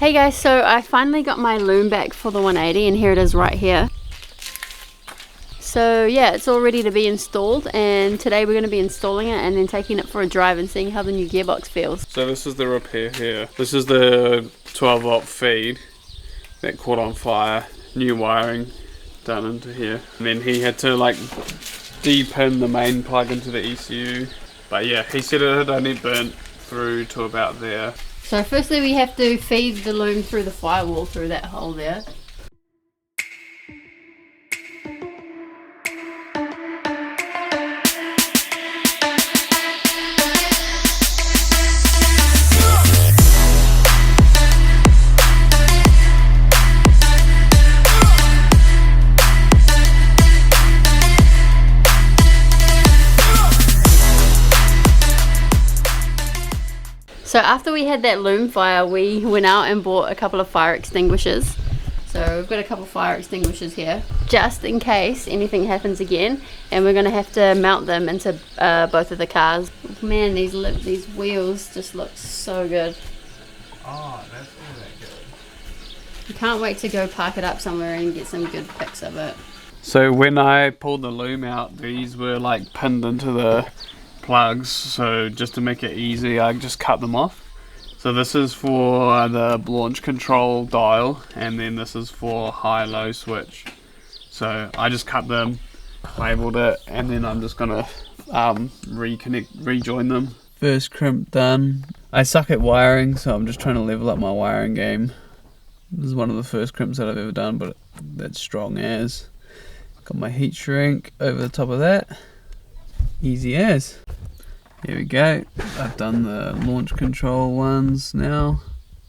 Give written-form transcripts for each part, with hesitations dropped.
Hey guys, so I finally got my loom back for the 180 and here it is right here. So yeah, it's all ready to be installed, and today we're going to be installing it and then taking it for a drive and seeing how the new gearbox feels. So this is the repair here. This is the 12-volt feed that caught on fire. New wiring done into here. And then he had to like de-pin the main plug into the ECU. But yeah, he said it had only burnt through to about there. So firstly we have to feed the loom through the firewall through that hole there. So after we had that loom fire, we went out and bought a couple of fire extinguishers. So we've got a couple of fire extinguishers here, just in case anything happens again, and we're going to have to mount them into both of the cars. Man, these wheels just look so good. Oh, that's all that good. I can't wait to go park it up somewhere and get some good pics of it. So when I pulled the loom out, these were like pinned into the plugs, so just to make it easy I just cut them off. So this is for the launch control dial, and then this is for high-low switch. So I just cut them, labeled it, and then I'm just gonna rejoin them. First crimp done. I suck at wiring, so I'm just trying to level up my wiring game. This is one of the first crimps that I've ever done, but that's strong as. Got my heat shrink over the top of that. Easy as. Here we go. I've done the launch control ones now,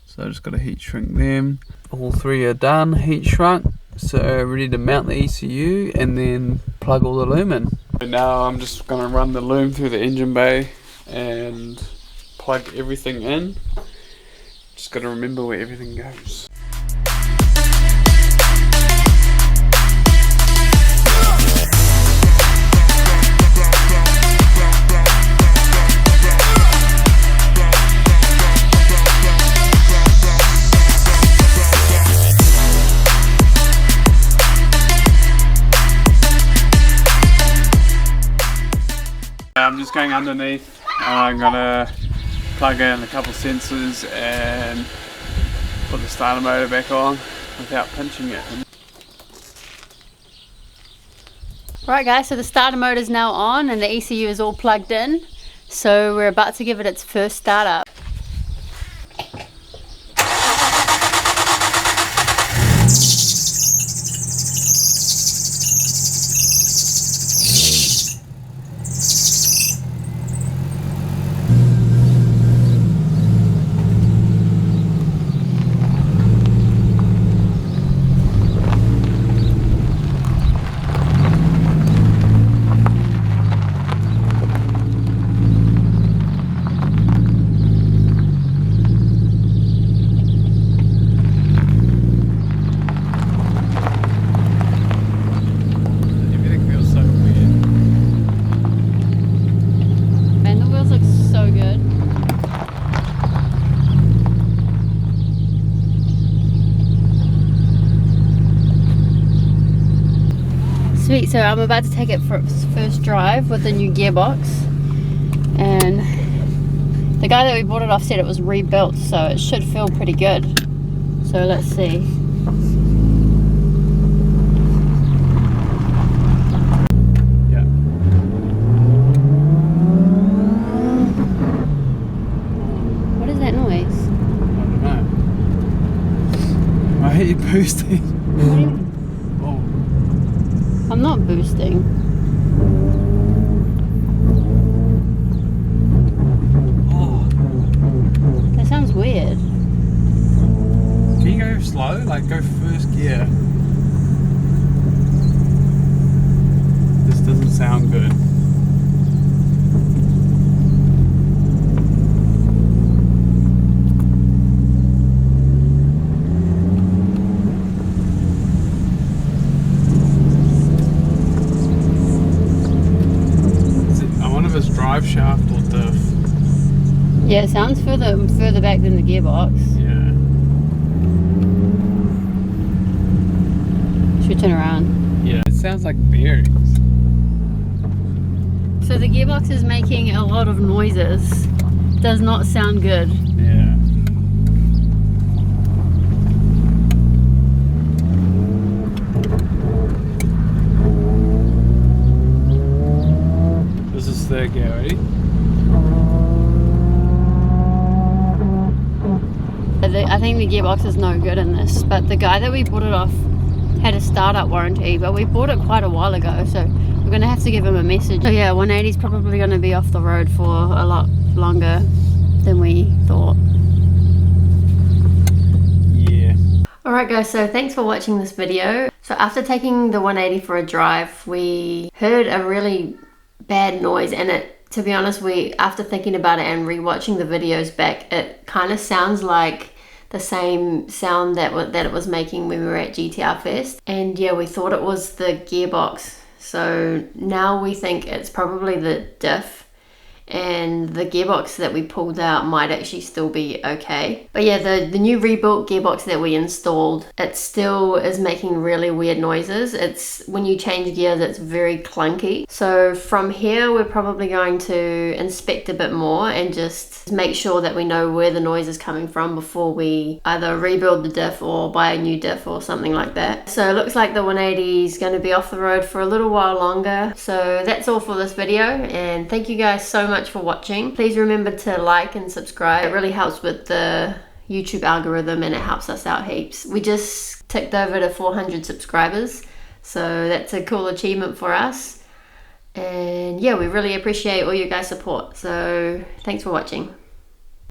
so I just got to heat shrink them. All three are done, heat shrunk, so ready to mount the ECU and then plug all the loom in. And now I'm just going to run the loom through the engine bay and plug everything in. Just got to remember where everything goes. I'm just going underneath. I'm gonna plug in a couple sensors and put the starter motor back on without pinching it. Right guys, so the starter motor is now on and the ECU is all plugged in. So we're about to give it its first start up. Sweet, so I'm about to take it for its first drive with the new gearbox, and the guy that we bought it off said it was rebuilt, so it should feel pretty good. So let's see. Yeah. What is that noise? I don't know. I hate you boosting. What do you mean? I'm not boosting. Oh. That sounds weird. Can you go slow? Like go first gear. This doesn't sound good. Drive shaft or diff? Yeah, it sounds further back than the gearbox. Yeah. like bearings. So the gearbox is making a lot of noises. Does not sound good. Yeah. This is third gear, ready? I think the gearbox is no good in this, but the guy that we bought it off had a startup warranty, but we bought it quite a while ago, so we're going to have to give him a message. So yeah, 180 is probably going to be off the road for a lot longer than we thought. Yeah. Alright guys, so thanks for watching this video. So after taking the 180 for a drive, we heard a really bad noise, and it, to be honest, after thinking about it and rewatching the videos back, it kind of sounds like the same sound that it was making when we were at GTR Fest. And yeah, we thought it was the gearbox. So now we think it's probably the diff, and the gearbox that we pulled out might actually still be okay. But yeah, the new rebuilt gearbox that we installed, it still is making really weird noises. It's when you change gears, it's very clunky. So from here, we're probably going to inspect a bit more and just make sure that we know where the noise is coming from before we either rebuild the diff or buy a new diff or something like that. So it looks like the 180 is going to be off the road for a little while longer. So that's all for this video, and thank you guys so much for watching. Please remember to like and subscribe. It really helps with the YouTube algorithm, and it helps us out heaps. We just ticked over to 400 subscribers, so that's a cool achievement for us. And yeah, we really appreciate all your guys' support. So thanks for watching.